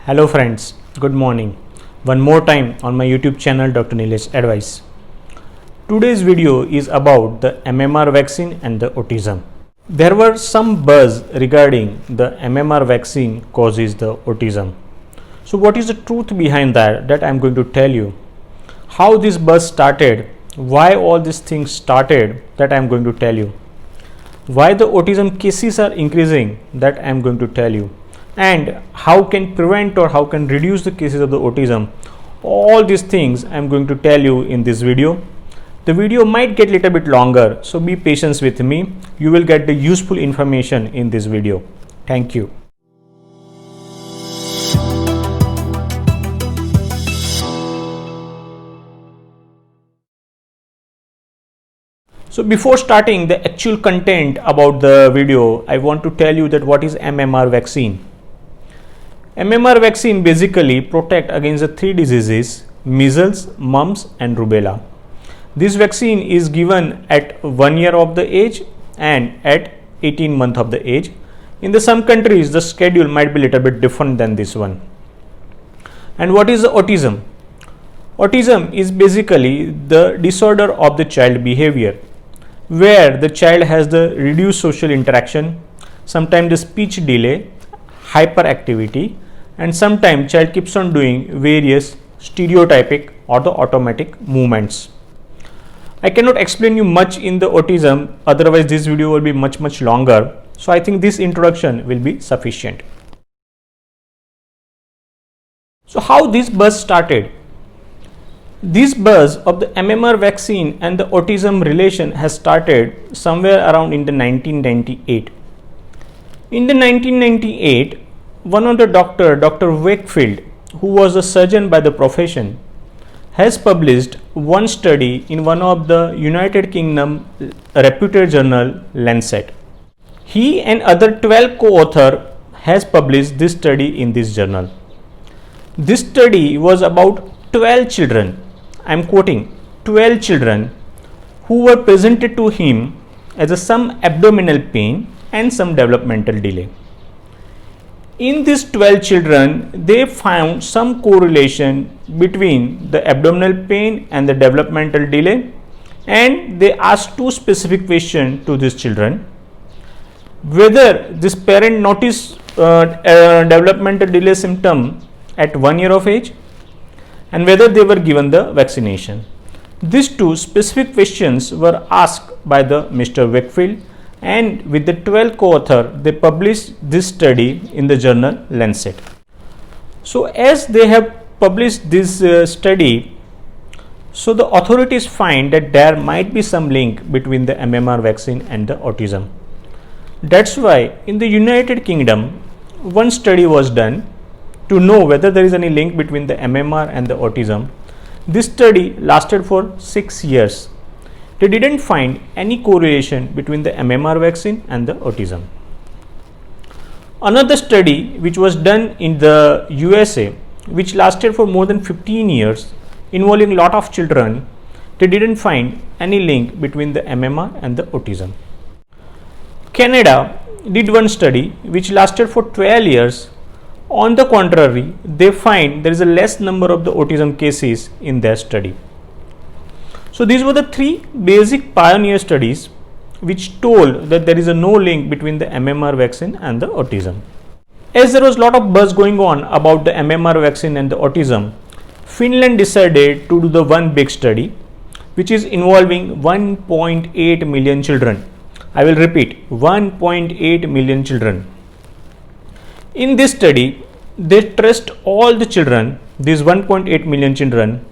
Hello friends, good morning. One more time on my YouTube channel Dr. Nilesh Advice. Today's video is about the MMR vaccine and the autism. There were some buzz regarding the MMR vaccine causes the autism. So what is the truth behind that I am going to tell you. How this buzz started, why all these things started, that I am going to tell you. Why the autism cases are increasing, that I am going to tell you. And how can prevent or how can reduce the cases of the autism. All these things I am going to tell you in this video. The video might get little bit longer, so be patient with me. You will get the useful information in this video. Thank you. So before starting the actual content about the video, I want to tell you that what is MMR vaccine. MMR vaccine basically protect against the three diseases: measles, mumps and rubella. This vaccine is given at 1 year of the age and at 18 months of the age. In some countries the schedule might be little bit different than this one. And what is the autism? Autism is basically the disorder of the child behavior, where the child has the reduced social interaction, sometimes the speech delay, hyperactivity, and sometimes child keeps on doing various stereotypic or the automatic movements. I cannot explain you much in the autism, otherwise this video will be much longer. So I think this introduction will be sufficient. So how this buzz started? This buzz of the MMR vaccine and the autism relation has started somewhere around in the 1998. In the 1998, one of the Dr. Wakefield, who was a surgeon by the profession, has published one study in one of the United Kingdom reputed journal Lancet. He and other 12 co-authors has published this study in this journal. This study was about 12 children, I am quoting, 12 children who were presented to him as some abdominal pain and some developmental delay. In these 12 children, they found some correlation between the abdominal pain and the developmental delay, and they asked two specific questions to these children: whether this parent noticed developmental delay symptom at 1 year of age, and whether they were given the vaccination. These two specific questions were asked by the Mr. Wakefield, and with the 12 co-authors, they published this study in the journal Lancet. So as they have published this study, so the authorities find that there might be some link between the MMR vaccine and the autism. That's why in the United Kingdom, one study was done to know whether there is any link between the MMR and the autism. This study lasted for 6 years. They didn't find any correlation between the MMR vaccine and the autism. Another study which was done in the USA, which lasted for more than 15 years, involving a lot of children, they didn't find any link between the MMR and the autism. Canada did one study which lasted for 12 years. On the contrary, they find there is a less number of the autism cases in their study. So these were the three basic pioneer studies which told that there is no link between the MMR vaccine and the autism. As there was a lot of buzz going on about the MMR vaccine and the autism, Finland decided to do the one big study which is involving 1.8 million children. I will repeat, 1.8 million children. In this study, they traced all the children, these 1.8 million children,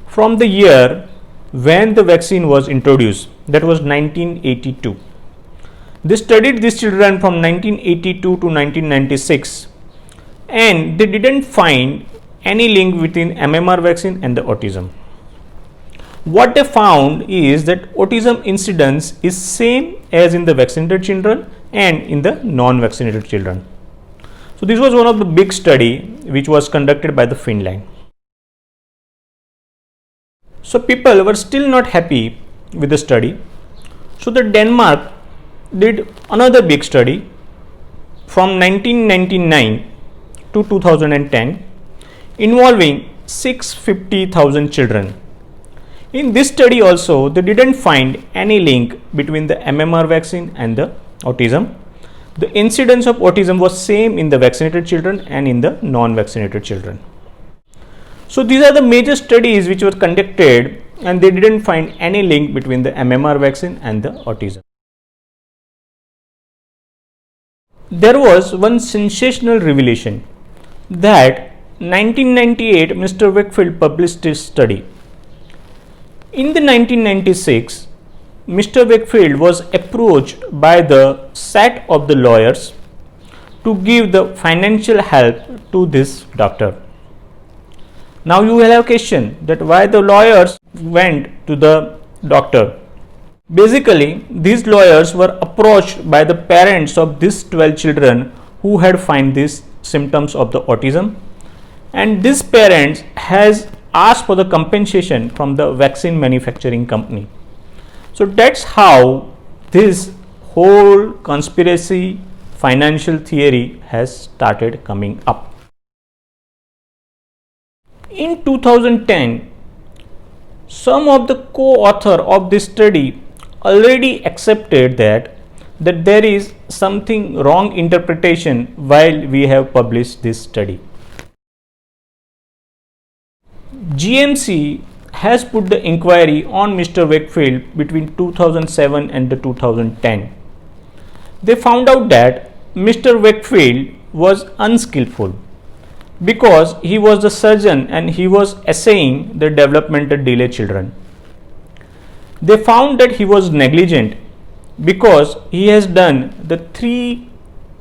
from the year when the vaccine was introduced, that was 1982. They studied these children from 1982 to 1996, and they didn't find any link between MMR vaccine and the autism. What they found is that autism incidence is same as in the vaccinated children and in the non-vaccinated children. So this was one of the big study which was conducted by the Finland. So people were still not happy with the study. So the Denmark did another big study from 1999 to 2010 involving 650,000 children. In this study also, they didn't find any link between the MMR vaccine and the autism. The incidence of autism was same in the vaccinated children and in the non-vaccinated children. So these are the major studies which were conducted, and they didn't find any link between the MMR vaccine and the autism. There was one sensational revelation that 1998 Mr. Wakefield published this study. In the 1996, Mr. Wakefield was approached by the set of the lawyers to give the financial help to this doctor. Now you will have a question that why the lawyers went to the doctor. Basically, these lawyers were approached by the parents of these 12 children who had found these symptoms of the autism, and these parents has asked for the compensation from the vaccine manufacturing company. So that's how this whole conspiracy financial theory has started coming up. In 2010, some of the co-author of this study already accepted that there is something wrong interpretation while we have published this study. GMC has put the inquiry on Mr. Wakefield between 2007 and 2010. They found out that Mr. Wakefield was unskillful because he was the surgeon and he was assessing the developmental delay children. They found that he was negligent because he has done the 3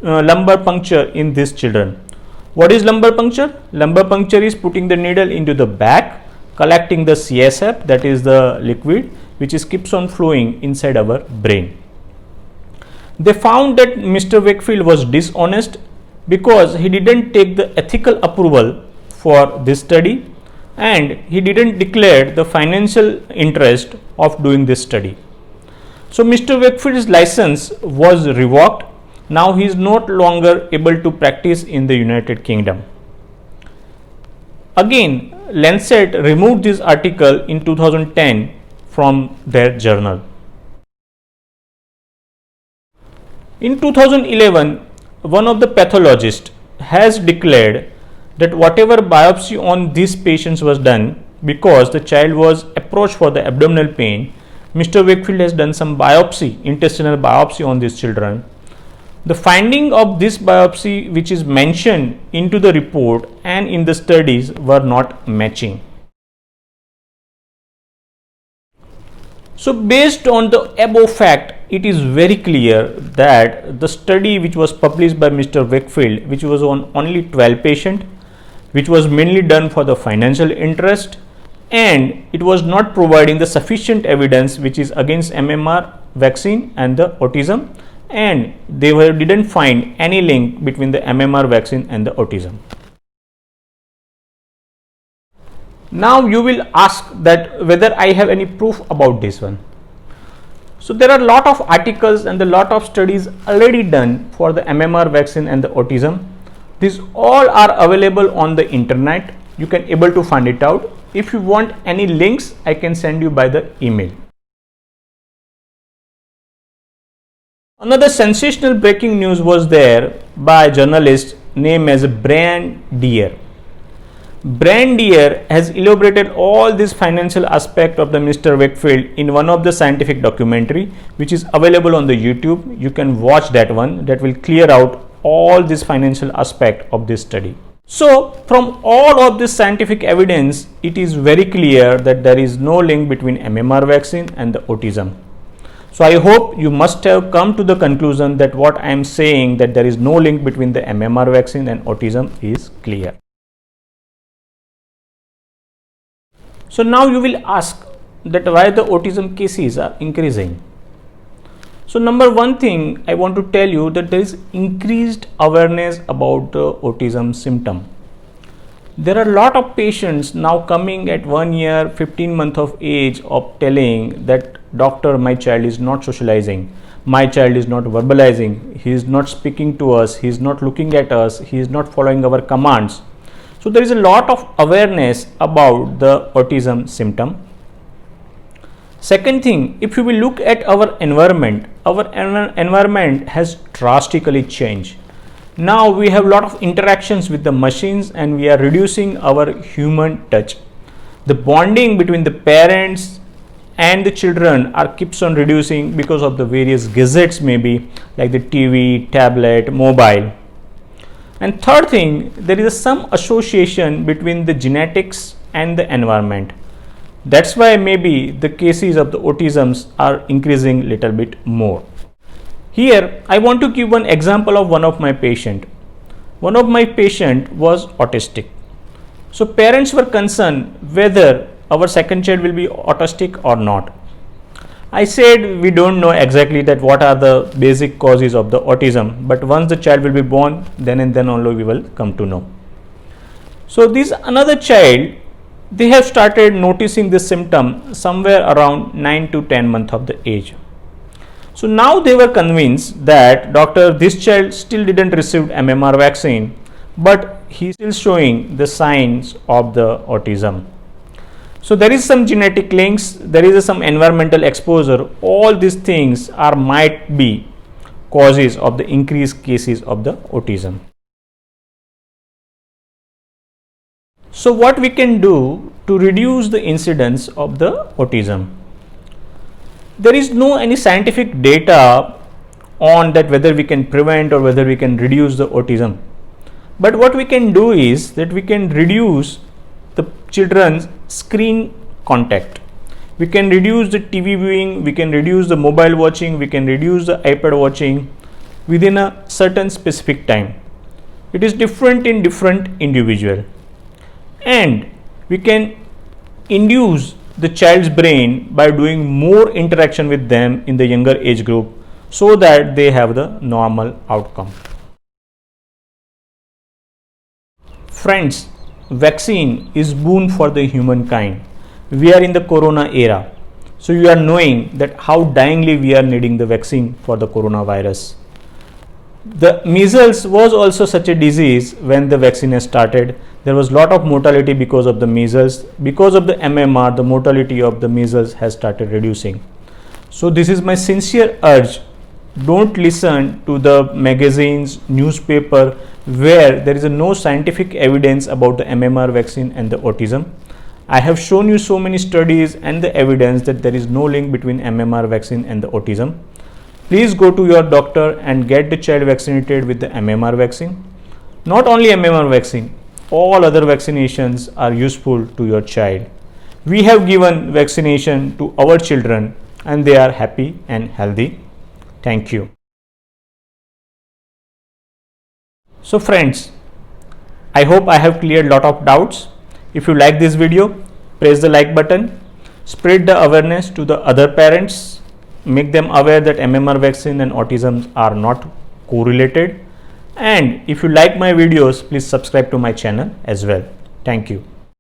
lumbar puncture in these children. What is lumbar puncture? Lumbar puncture is putting the needle into the back, collecting the CSF, that is the liquid which keeps on flowing inside our brain. They found that Mr. Wakefield was dishonest because he didn't take the ethical approval for this study and he didn't declare the financial interest of doing this study. So Mr. Wakefield's license was revoked. Now he is no longer able to practice in the United Kingdom. Again, Lancet removed this article in 2010 from their journal. In 2011, one of the pathologists has declared that whatever biopsy on these patients was done, because the child was approached for the abdominal pain, Mr. Wakefield has done some biopsy, intestinal biopsy on these children. The finding of this biopsy which is mentioned into the report and in the studies were not matching. So based on the above fact, it is very clear that the study which was published by Mr. Wakefield, which was on only 12 patients, which was mainly done for the financial interest, and it was not providing the sufficient evidence which is against MMR vaccine and the autism, and they didn't find any link between the MMR vaccine and the autism. Now you will ask that whether I have any proof about this one. So there are a lot of articles and a lot of studies already done for the MMR vaccine and the autism. These all are available on the internet. You can able to find it out. If you want any links, I can send you by the email. Another sensational breaking news was there by a journalist named as Brian Deer. Brian Deer has elaborated all this financial aspect of the Mr. Wakefield in one of the scientific documentary which is available on the YouTube. You can watch that one. That will clear out all this financial aspect of this study. So from all of this scientific evidence, it is very clear that there is no link between MMR vaccine and the autism. So I hope you must have come to the conclusion that what I am saying, that there is no link between the MMR vaccine and autism, is clear. So now you will ask that why the autism cases are increasing. So number one thing I want to tell you that there is increased awareness about the autism symptom. There are a lot of patients now coming at 1 year, 15 months of age of telling that doctor, my child is not socializing, my child is not verbalizing, he is not speaking to us, he is not looking at us, he is not following our commands. So there is a lot of awareness about the autism symptom. Second thing, if you will look at our environment has drastically changed. Now we have a lot of interactions with the machines and we are reducing our human touch. The bonding between the parents and the children keeps on reducing because of the various gadgets, maybe like the TV, tablet, mobile. And third thing, there is some association between the genetics and the environment. That's why maybe the cases of the autisms are increasing little bit more. Here I want to give one example of one of my patient. One of my patient was autistic. So parents were concerned whether our second child will be autistic or not. I said we don't know exactly that what are the basic causes of the autism, but once the child will be born, then and then only we will come to know. So this another child, they have started noticing this symptom somewhere around 9 to 10 months of the age. So now they were convinced that doctor, this child still didn't receive MMR vaccine, but he is still showing the signs of the autism. So there is some genetic links, there is some environmental exposure. All these things might be causes of the increased cases of the autism. So what we can do to reduce the incidence of the autism? There is no any scientific data on that whether we can prevent or whether we can reduce the autism. But what we can do is that we can reduce the children's screen contact. We can reduce the TV viewing, we can reduce the mobile watching, we can reduce the iPad watching within a certain specific time. It is different in different individual. And we can induce the child's brain by doing more interaction with them in the younger age group so that they have the normal outcome. Friends, vaccine is boon for the humankind. We are in the corona era, so you are knowing that how dyingly we are needing the vaccine for the coronavirus. The measles was also such a disease. When the vaccine has started, there was lot of mortality because of the measles. Because of the MMR, the mortality of the measles has started reducing. So this is my sincere urge. Don't listen to the magazines, newspaper, where there is no scientific evidence about the MMR vaccine and the autism. I have shown you so many studies and the evidence that there is no link between MMR vaccine and the autism. Please go to your doctor and get the child vaccinated with the MMR vaccine. Not only MMR vaccine, all other vaccinations are useful to your child. We have given vaccination to our children and they are happy and healthy. Thank you. So friends, I hope I have cleared lot of doubts. If you like this video, press the like button, spread the awareness to the other parents, make them aware that MMR vaccine and autism are not correlated. And if you like my videos, please subscribe to my channel as well. Thank you.